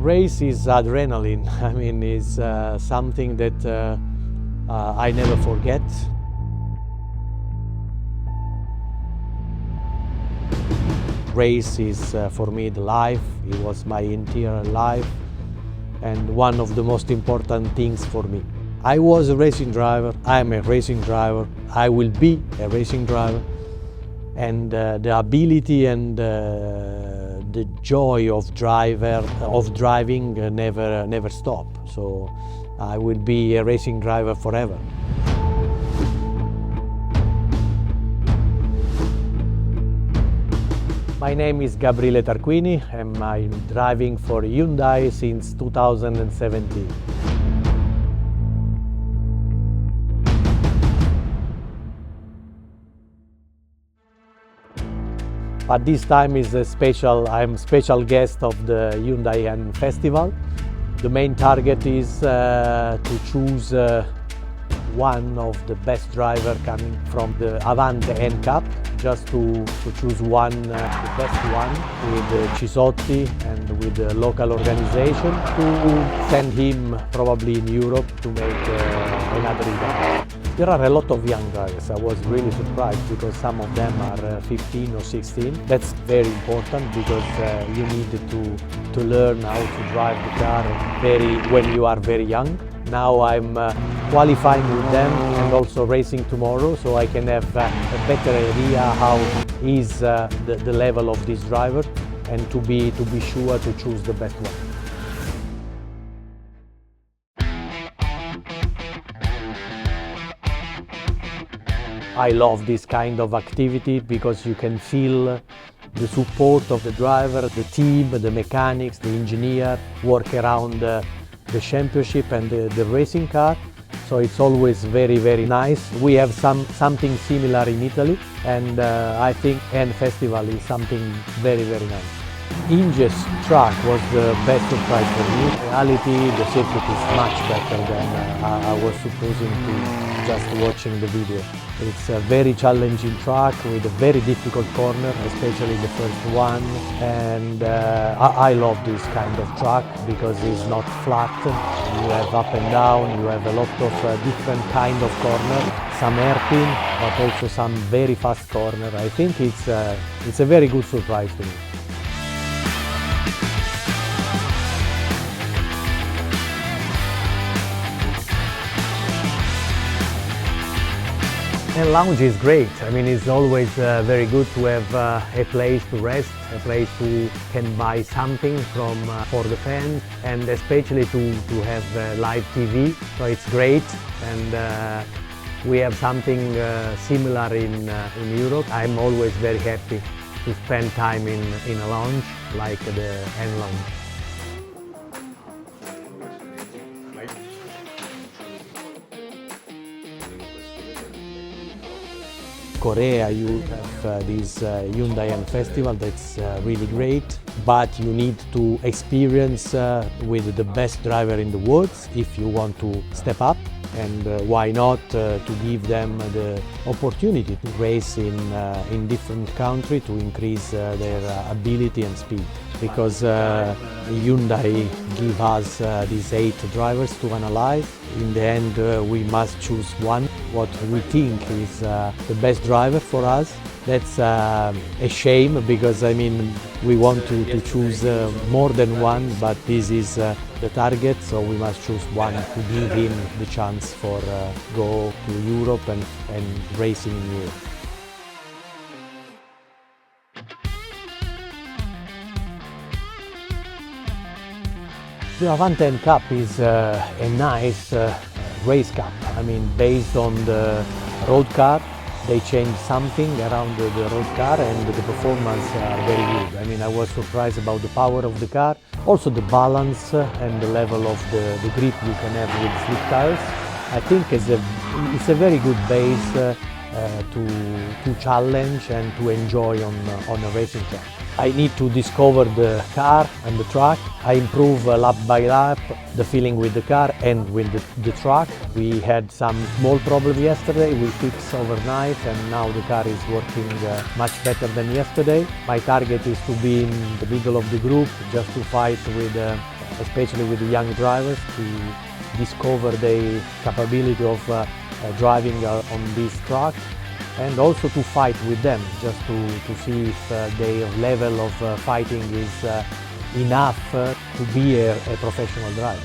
Race is adrenaline. I mean, it's something that I never forget. Race is for me the life. It was my entire life and one of the most important things for me. I was a racing driver, I'm a racing driver, I will be a racing driver, and the ability and the joy of driving never stop. So I will be a racing driver forever. My name is Gabriele Tarquini and I'm driving for Hyundai since 2017. But this time is I'm special guest of the Hyundai Festival. The main target is to choose one of the best drivers coming from the Avanti N Cup, just to choose one, the best one, with Cisotti and with the local organization, to send him probably in Europe to make another event. There are a lot of young drivers. I was really surprised because some of them are 15 or 16. That's very important because you need to learn how to drive the car when you are very young. Now I'm qualifying with them and also racing tomorrow, so I can have a better idea how is the level of this driver and to be sure to choose the best one. I love this kind of activity because you can feel the support of the driver, the team, the mechanics, the engineer work around the championship and the racing car. So it's always very, very nice. We have something similar in Italy, and I think N Festival is something very, very nice. Inge's track was the best surprise for me. In reality, the circuit is much better than I was supposing to just watching the video. It's a very challenging track with a very difficult corner, especially the first one. And I love this kind of track because it's not flat. You have up and down, you have a lot of different kind of corner, some hairpin, but also some very fast corner. I think it's a very good surprise to me. And lounge is great. I mean, it's always very good to have a place to rest, a place to can buy something for the fans, and especially to have live TV. So it's great, and we have something similar in Europe. I'm always very happy to spend time in a lounge like the N Lounge. Korea, you have this Hyundai Festival that's really great, but you need to experience with the best driver in the world if you want to step up, and why not to give them the opportunity to race in different countries to increase their ability and speed. Because Hyundai give us these 8 drivers to analyze. In the end, we must choose one, what we think is the best driver for us. That's a shame because I mean we want to choose more than one, but this is the target, so we must choose one to give him the chance for go to Europe and racing in Europe. The Avanti N Cup is a nice race cup. I mean, based on the road car, they changed something around the road car and the performance are very good. I mean, I was surprised about the power of the car, also the balance and the level of the grip you can have with slick tires. I think it's a very good base to challenge and to enjoy on a racing track. I need to discover the car and the track. I improve lap by lap the feeling with the car and with the track. We had some small problem yesterday, we fixed overnight and now the car is working much better than yesterday. My target is to be in the middle of the group, just to fight with especially with the young drivers, to discover their capability of driving on this track, and also to fight with them, just to see if their level of fighting is enough to be a professional driver.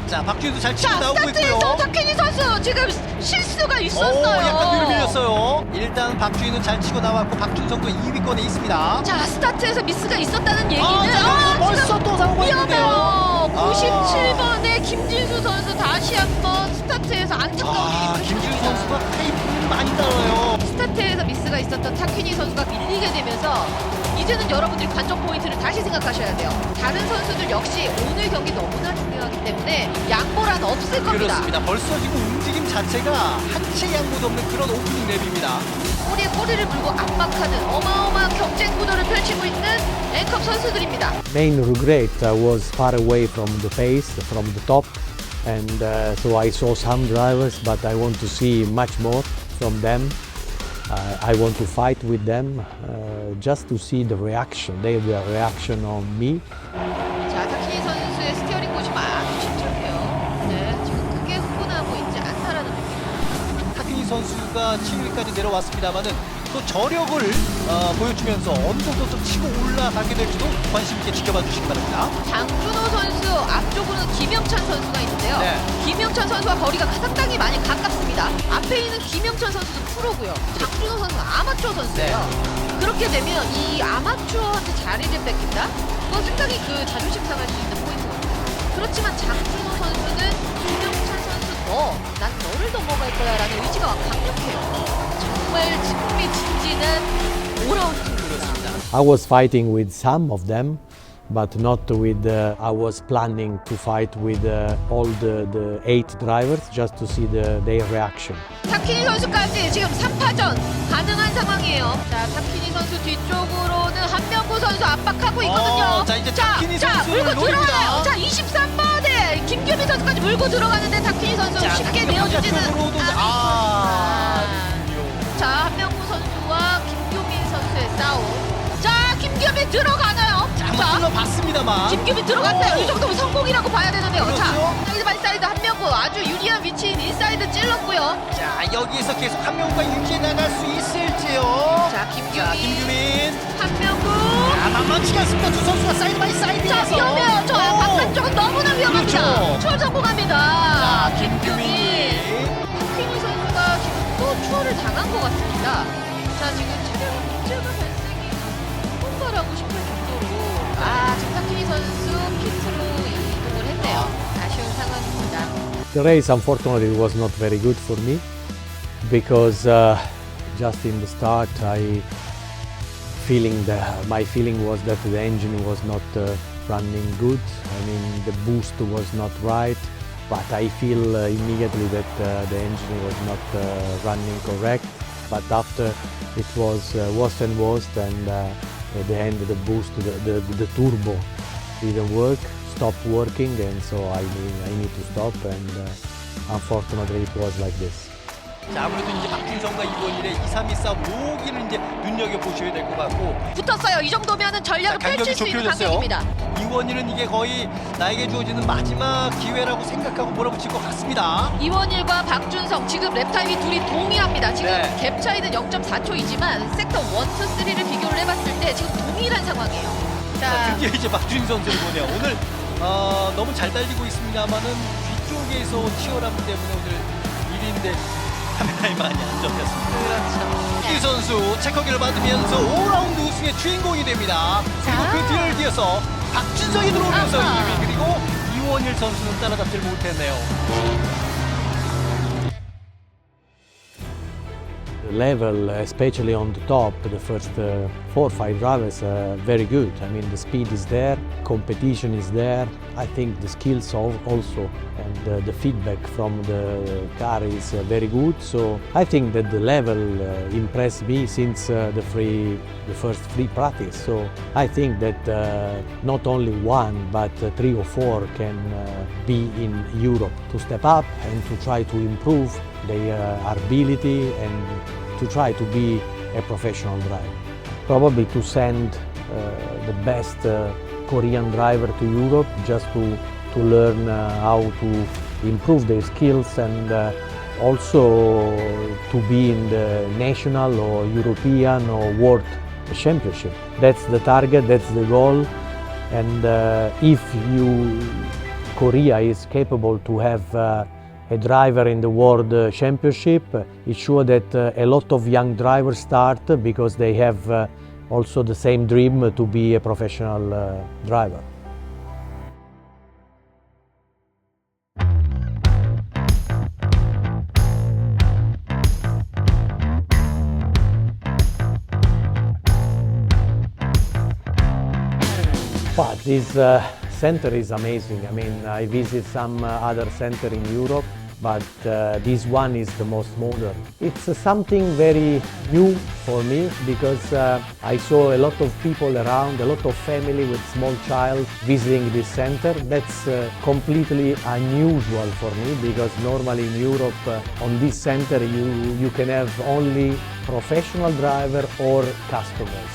자, 박준수 잘 치고 자, 나오고 스타트에서 있고요. 타퀴니 선수 지금 실수가 있었어요. 약간 뒤로 밀렸어요. 일단 박주희는 잘 치고 나왔고 박준성도 2위권에 있습니다. 자, 스타트에서 미스가 있었다는 얘기는 자, 벌써 또 사고가 있는데요. 97번의 김진수 선수 다시 한번 스타트에서 안타까운 일이 김준수 벌어졌습니다. 선수가 페이프를 많이 따라요. 스타트에서 미스가 있었던 타퀴니 선수가 밀리게 되면서 이제는 여러분들이 관전 포인트를 다시 생각하셔야 돼요. 다른 선수들 역시 오늘 경기 너무나 중요하기 때문에 양보란 없을 겁니다. 그렇습니다. 벌써 지금 움직임 자체가 한치 양보도 없는 그런 오프닝 랩입니다. 꼬리에 꼬리를 물고 압박하는 어마어마한 경쟁 구도를 펼치고 있는 N컵 선수들입니다. Main regret was far away from the pace, from the top, and so I saw some drivers, but I want to see much more from them. I want to fight with them, just to see the reaction, their reaction on me. 자, 타키니 선수의 스티어링 곳이 아주 침착해요. 네, 지금 크게 흥분하고 있지 않다라는 느낌. 타키니 선수가 7위까지 내려왔습니다만은 또 저력을 보여주면서 어느 정도 좀 치고 올라가게 될지도 관심 있게 지켜봐 주시기 바랍니다. 장준호 선수 앞쪽으로는 김영찬 선수가 있는데요. 네. 김영찬 선수와 거리가 상당히 많이 가깝습니다. 앞에 있는 김영찬 선수도 프로고요. 장준호 선수는 아마추어 선수예요. 그렇게 되면 이 아마추어한테 자리를 뺏긴다? 그건 상당히 그 자존심 상할 수 있는 포인트거든요. 그렇지만 장준호 선수는 김영찬 선수 난 너를 넘어갈 거야 라는 의지가 강력해요. 정말 흥미진진한 올라운드 팀입니다. I was fighting with some of them, but not with. I was planning to fight with all the 8 drivers just to see their reaction. 타키니 선수까지 지금 3파전 가능한 상황이에요. 자, 타키니 선수 뒤쪽으로는 한명구 선수 압박하고 있거든요. 자, 이제 타키니 선수를 물고 노립니다. 들어가요. 자, 23번에 김규민 선수까지 물고 들어가는데 타키니 선수 자, 쉽게 타키니 내어주지는 쪽으로도 자, 한명구 선수와 김규민 선수의 싸움. 자, 김규민 들어가나요? 한번 찔러봤습니다만 김규민 들어갔어요. 이 정도면 성공이라고 봐야 되는데요. 그렇죠. 자, 여기서 마이사이드 한명구 아주 유리한 위치인 인사이드 찔렀고요. 자, 여기에서 계속 한 명과 유지해 나갈 수 있을지요. 자, 김규민 한명구. 만만치 않습니다. 두 선수가 사이드 바이 자, 사이드에서 위험해요. 저 바깥쪽은 너무나 위험합니다. 그렇죠. 추월 성공합니다. 자, 김규민. 타키니 선수가 지금 또 추월을 당한 것 같습니다. 자, 지금 차량에 문제가 발생이 뭔가라고 싶을 정도로 지금 타키니 선수 피트로 이동을 했네요. 아쉬운 상황입니다. The race, unfortunately, was not very good for me because just in the start, my feeling was that the engine was not running good. I mean, the boost was not right, but I feel immediately that the engine was not running correct. But after it was worse and worse, and at the end the boost, the turbo didn't work, stopped working, and so I need to stop, and unfortunately it was like this. 자, 아무래도 이제 박준성과 이원일의 2, 3위 싸움 여기를 이제 눈여겨보셔야 될 것 같고 붙었어요. 이 정도면은 전략을 간격이 펼칠 수 있는 좁혀졌어요. 간격입니다. 이원일은 이게 거의 나에게 주어지는 마지막 기회라고 생각하고 몰아붙일 것 같습니다. 이원일과 박준성 지금 랩 타임이 둘이 동일합니다. 지금 네. 갭 차이는 0.4초이지만 섹터 1, 2, 3를 비교를 해봤을 때 지금 동일한 상황이에요. 자, 드디어 이제 박준희 선수를 보네요. 오늘 너무 잘 달리고 있습니다만은 뒤쪽에서 치열함 때문에 오늘 1위인데 카메라에 많이 안 잡혔습니다. 그렇죠. 이 선수 체커기를 받으면서 5라운드 우승의 주인공이 됩니다. 그리고 자. 그 뒤를 이어서 박준성이 들어오면서 아하. 2위, 그리고 이원일 선수는 따라잡질 못했네요. The level, especially on the top, the first 4 or 5 drivers, very good. I mean, the speed is there, competition is there. I think the skills also, and the feedback from the car is very good. So I think that the level impressed me since the first free practice. So I think that not only 1 but 3 or 4 can be in Europe to step up and to try to improve their ability and to try to be a professional driver. Probably to send the best Korean driver to Europe just to learn how to improve their skills and also to be in the national or European or world championship. That's the target, that's the goal. And if Korea is capable to have a driver in the World Championship, it's sure that a lot of young drivers start because they have also the same dream to be a professional driver. But this center is amazing. I mean, I visit some other center in Europe, but this one is the most modern. It's something very new for me because I saw a lot of people around, a lot of family with small child visiting this center. That's completely unusual for me because normally in Europe on this center you can have only professional driver or customers.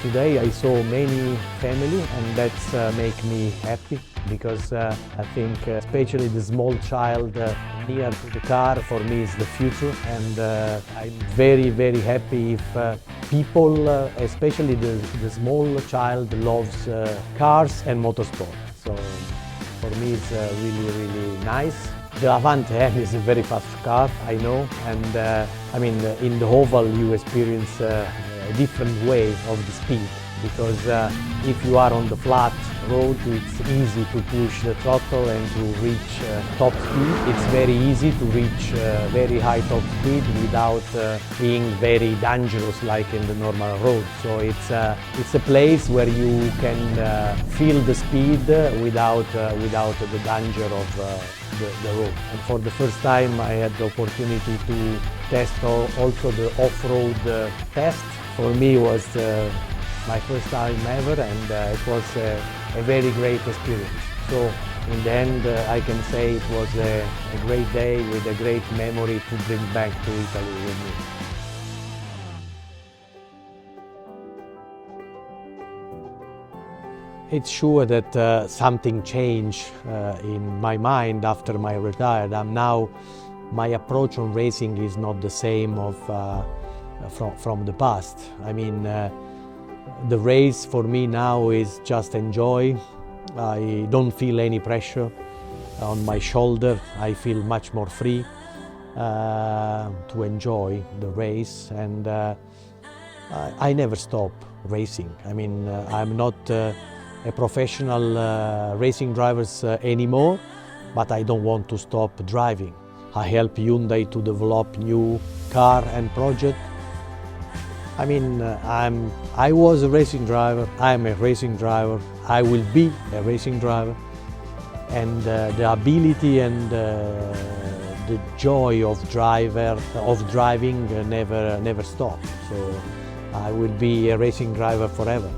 Today I saw many family and that's make me happy because I think especially the small child near to the car for me is the future, and I'm very happy if people, especially the small child, loves cars and motorsport. So for me it's really nice. The Avant M is a very fast car, I know, and I mean in the oval you experience a different way of the speed because if you are on the flat road it's easy to push the throttle and to reach top speed. It's very easy to reach very high top speed without being very dangerous like in the normal road. So it's a place where you can feel the speed without the danger of the road. And for the first time I had the opportunity to test also the off-road test. For me it was my first time ever, and it was a very great experience. So in the end I can say it was a great day with a great memory to bring back to Italy with me. It's sure that something changed in my mind after my retired. My approach on racing is not the same from the past. I mean, the race for me now is just enjoy. I don't feel any pressure on my shoulder. I feel much more free to enjoy the race, and I never stop racing. I mean, I'm not a professional racing driver anymore, but I don't want to stop driving. I help Hyundai to develop new car and project. I mean, I was a racing driver, I'm a racing driver, I will be a racing driver, and the ability and the joy of driving never stops. So I will be a racing driver forever.